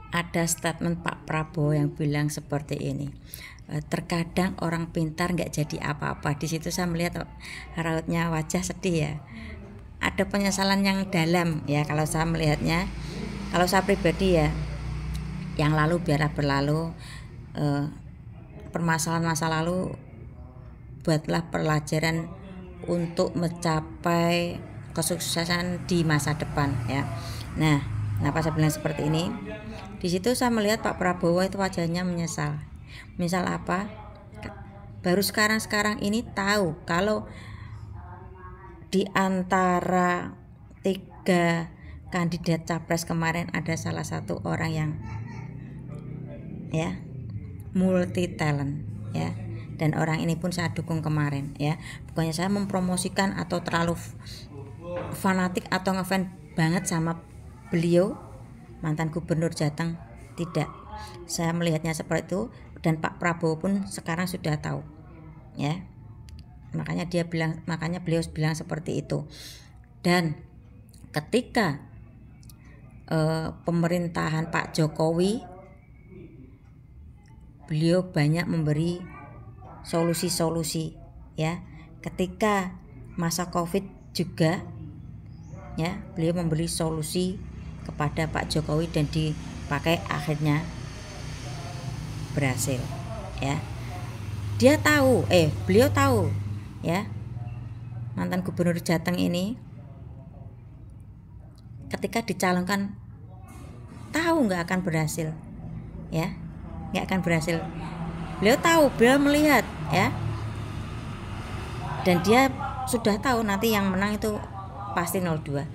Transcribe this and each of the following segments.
ada statement Pak Prabowo yang bilang seperti ini, terkadang orang pintar nggak jadi apa-apa. Di situ saya melihat rautnya wajah sedih ya, ada penyesalan yang dalam ya kalau saya melihatnya. Kalau saya pribadi ya, yang lalu biarlah berlalu, permasalahan masa lalu buatlah pelajaran untuk mencapai kesuksesan di masa depan ya. Nah, kenapa saya bilang seperti ini? Di situ saya melihat Pak Prabowo itu wajahnya menyesal. Menyesal apa? Baru sekarang ini tahu kalau di antara 3 kandidat capres kemarin ada salah satu orang yang ya multi talent ya, dan orang ini pun saya dukung kemarin ya. Bukannya saya mempromosikan atau terlalu fanatik atau ngefans banget sama beliau, mantan gubernur Jateng, tidak. Saya melihatnya seperti itu, dan Pak Prabowo pun sekarang sudah tahu ya. Makanya beliau bilang seperti itu. Dan ketika pemerintahan Pak Jokowi, beliau banyak memberi solusi-solusi ya. Ketika masa Covid juga ya, beliau memberi solusi kepada Pak Jokowi dan dipakai, akhirnya berhasil ya. Beliau tahu ya, mantan gubernur Jateng ini ketika dicalonkan tahu nggak akan berhasil ya, nggak akan berhasil. Beliau tahu, beliau melihat ya, dan dia sudah tahu nanti yang menang itu pasti 02.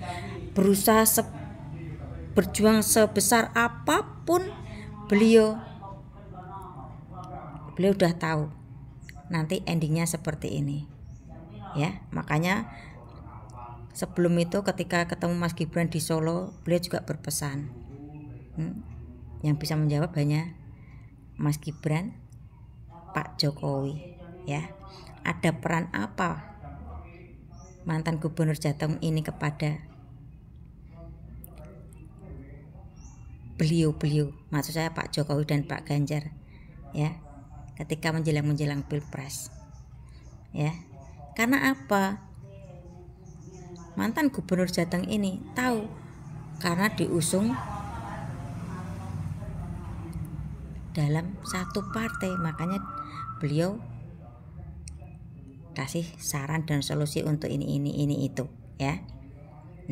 Berusaha berjuang sebesar apapun, beliau udah tahu nanti endingnya seperti ini ya. Makanya sebelum itu ketika ketemu Mas Gibran di Solo, beliau juga berpesan, yang bisa menjawab hanya Mas Gibran, Pak Jokowi ya. Ada peran apa mantan gubernur Jateng ini kepada beliau, maksud saya Pak Jokowi dan Pak Ganjar ya, ketika menjelang Pilpres ya. Karena apa? Mantan gubernur Jateng ini tahu, karena diusung dalam satu partai, makanya beliau kasih saran dan solusi untuk ini itu ya.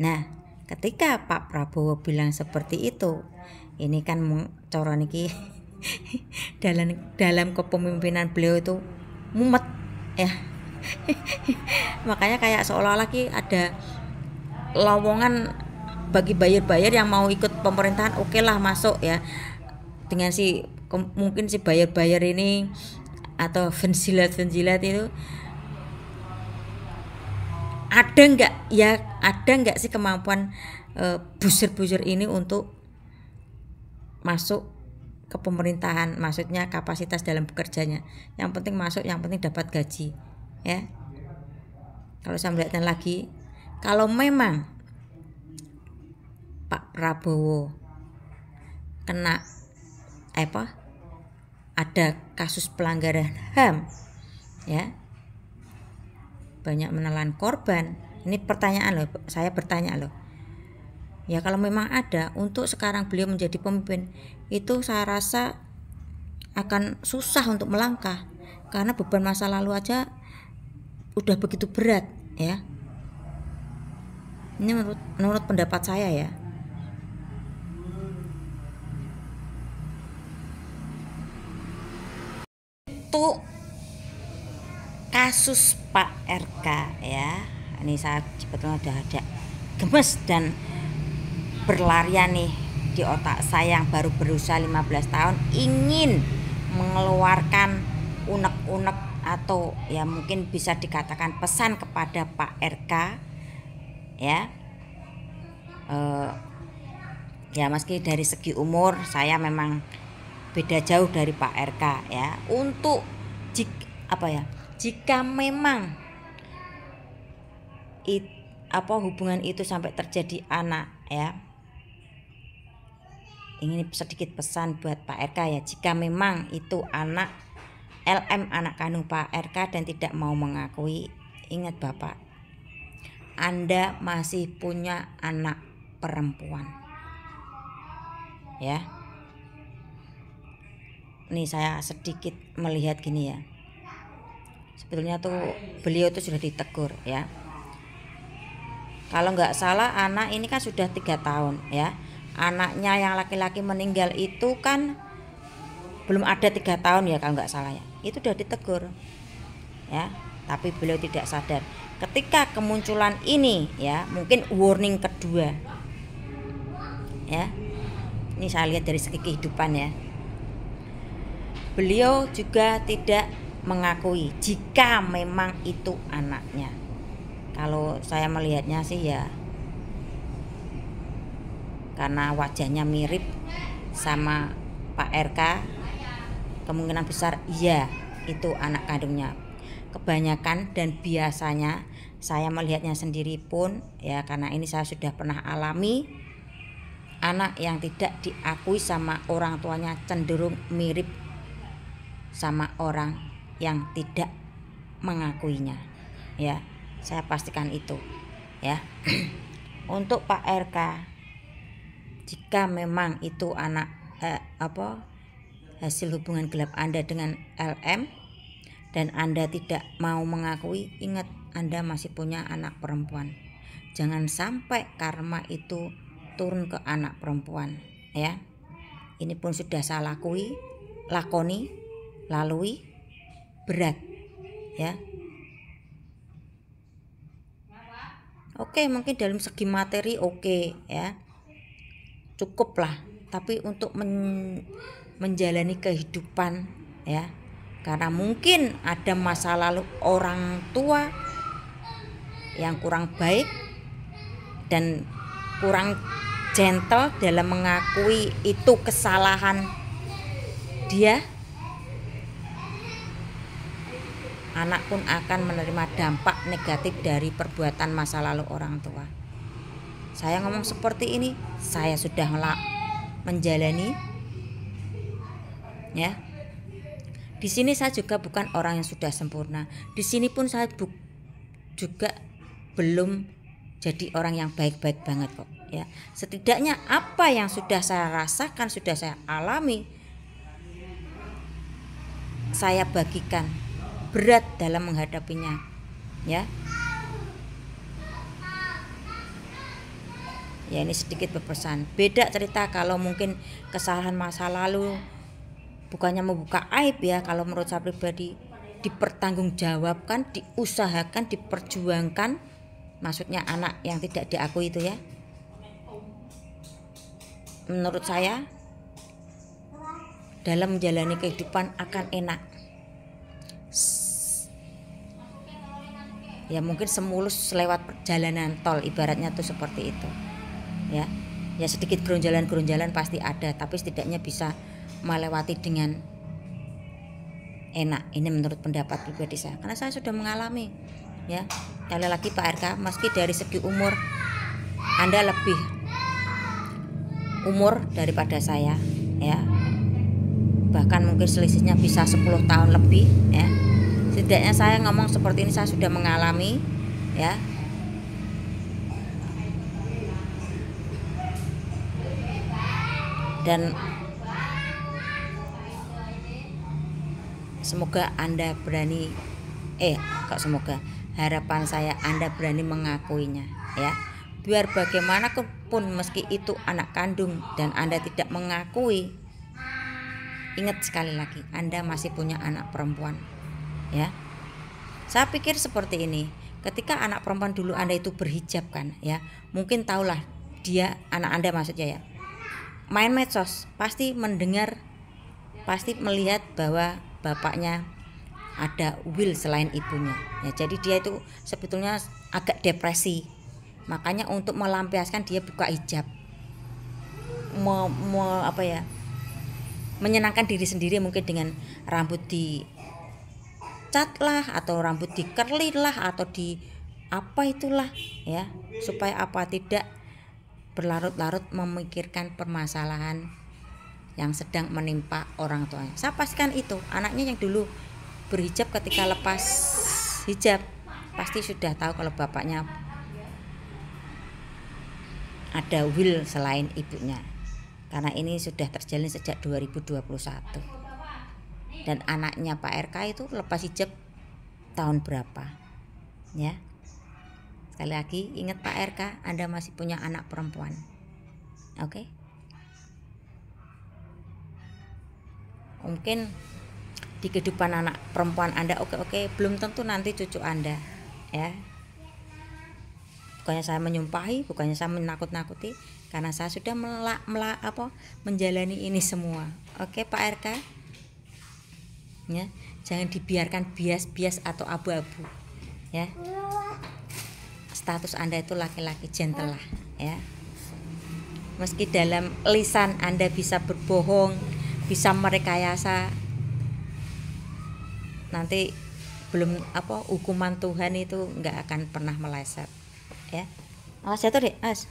Nah, ketika Pak Prabowo bilang seperti itu, ini kan cara niki dalam kepemimpinan beliau itu mumet ya. Makanya kayak seolah-olah ada lowongan bagi bayar-bayar yang mau ikut pemerintahan, oke lah masuk ya. Dengan mungkin si bayar-bayar ini atau penjilat itu ada nggak sih kemampuan buzzer ini untuk masuk ke pemerintahan, maksudnya kapasitas dalam bekerjanya. Yang penting masuk, yang penting dapat gaji ya. Kalau saya melihatnya lagi, kalau memang Pak Prabowo kena ada kasus pelanggaran HAM ya, banyak menelan korban, ini pertanyaan loh, saya bertanya loh ya. Kalau memang ada, untuk sekarang beliau menjadi pemimpin itu saya rasa akan susah untuk melangkah, karena beban masa lalu aja udah begitu berat ya. Ini menurut pendapat saya ya. Itu kasus Pak RK ya. Ini saya sebetulnya udah ada gemes dan berlarian nih di otak saya yang baru berusia 15 tahun, ingin mengeluarkan unek-unek atau ya mungkin bisa dikatakan pesan kepada Pak RK ya. Ya meski dari segi umur saya memang beda jauh dari Pak RK ya. Untuk jika memang hubungan itu sampai terjadi anak ya, Ini sedikit pesan buat Pak RK ya, jika memang itu anak LM anak kandung Pak RK dan tidak mau mengakui, ingat Bapak, Anda masih punya anak perempuan ya. Nih saya sedikit melihat gini ya, sebetulnya tuh beliau tuh sudah ditegur ya. Kalau nggak salah anak ini kan sudah 3 tahun ya. Anaknya yang laki-laki meninggal itu kan belum ada 3 tahun ya kalau nggak salah ya. Itu sudah ditegur ya, tapi beliau tidak sadar. Ketika kemunculan ini ya, mungkin warning kedua ya. Ini saya lihat dari segi kehidupan ya. Beliau juga tidak mengakui jika memang itu anaknya. Kalau saya melihatnya sih ya, karena wajahnya mirip sama Pak RK, kemungkinan besar iya itu anak kandungnya. Kebanyakan dan biasanya saya melihatnya sendiri pun ya, karena ini saya sudah pernah alami, anak yang tidak diakui sama orang tuanya cenderung mirip sama orang yang tidak mengakuinya ya. Saya pastikan itu ya. Untuk Pak RK, jika memang itu anak hasil hubungan gelap Anda dengan LM dan Anda tidak mau mengakui, ingat Anda masih punya anak perempuan. Jangan sampai karma itu turun ke anak perempuan ya. Ini pun sudah saya lakoni, lalui, berat ya. Oke, mungkin dalam segi materi oke ya, cukup lah. Tapi untuk menjalani kehidupan ya, karena mungkin ada masa lalu orang tua yang kurang baik dan kurang gentle dalam mengakui itu kesalahan dia, anak pun akan menerima dampak negatif dari perbuatan masa lalu orang tua. Saya ngomong seperti ini, saya sudah menjalani ya. Di sini saya juga bukan orang yang sudah sempurna. Di sini pun saya juga belum jadi orang yang baik-baik banget kok ya. Setidaknya apa yang sudah saya rasakan, sudah saya alami, saya bagikan. Berat dalam menghadapinya ya. Ya ini sedikit berpesan. Beda cerita kalau mungkin kesalahan masa lalu bukannya membuka aib ya, kalau menurut saya pribadi dipertanggungjawabkan, diusahakan, diperjuangkan. Maksudnya anak yang tidak diakui itu ya. Menurut saya dalam menjalani kehidupan akan enak. Ya mungkin semulus lewat perjalanan tol, ibaratnya tuh seperti itu ya. Ya sedikit gerunjalan pasti ada, tapi setidaknya bisa melewati dengan enak. Ini menurut pendapat pribadi saya, karena saya sudah mengalami ya. Sekali lagi Pak RK, meski dari segi umur Anda lebih umur daripada saya ya, bahkan mungkin selisihnya bisa 10 tahun lebih ya. Setidaknya saya ngomong seperti ini, saya sudah mengalami ya. Dan semoga Anda berani harapan saya Anda berani mengakuinya ya. Biar bagaimanapun meski itu anak kandung dan Anda tidak mengakui, ingat sekali lagi Anda masih punya anak perempuan ya. Saya pikir seperti ini, ketika anak perempuan dulu Anda itu berhijab kan ya, mungkin tahulah dia, anak Anda maksudnya ya, main medsos, pasti mendengar, pasti melihat bahwa bapaknya ada will selain ibunya ya. Jadi dia itu sebetulnya agak depresi, makanya untuk melampiaskan dia buka hijab, menyenangkan diri sendiri, mungkin dengan rambut di cat lah, atau rambut di curly lah, atau di apa itulah ya, supaya tidak berlarut-larut memikirkan permasalahan yang sedang menimpa orang tuanya. Saya pastikan itu anaknya yang dulu berhijab ketika lepas hijab pasti sudah tahu kalau bapaknya ada will selain ibunya, karena ini sudah terjalin sejak 2021. Dan anaknya Pak RK itu lepas hijab tahun berapa ya. Sekali lagi ingat Pak RK, Anda masih punya anak perempuan. Oke? Mungkin di kehidupan anak perempuan Anda oke, belum tentu nanti cucu Anda ya. Bukannya saya menyumpahi, bukannya saya menakut-nakuti, karena saya sudah menjalani ini semua. Oke Pak RK ya, jangan dibiarkan bias-bias atau abu-abu ya. Status Anda itu laki-laki gentle lah ya. Meski dalam lisan Anda bisa berbohong, bisa merekayasa, nanti belum hukuman Tuhan itu nggak akan pernah meleset ya. Awas jatuh deh, awas.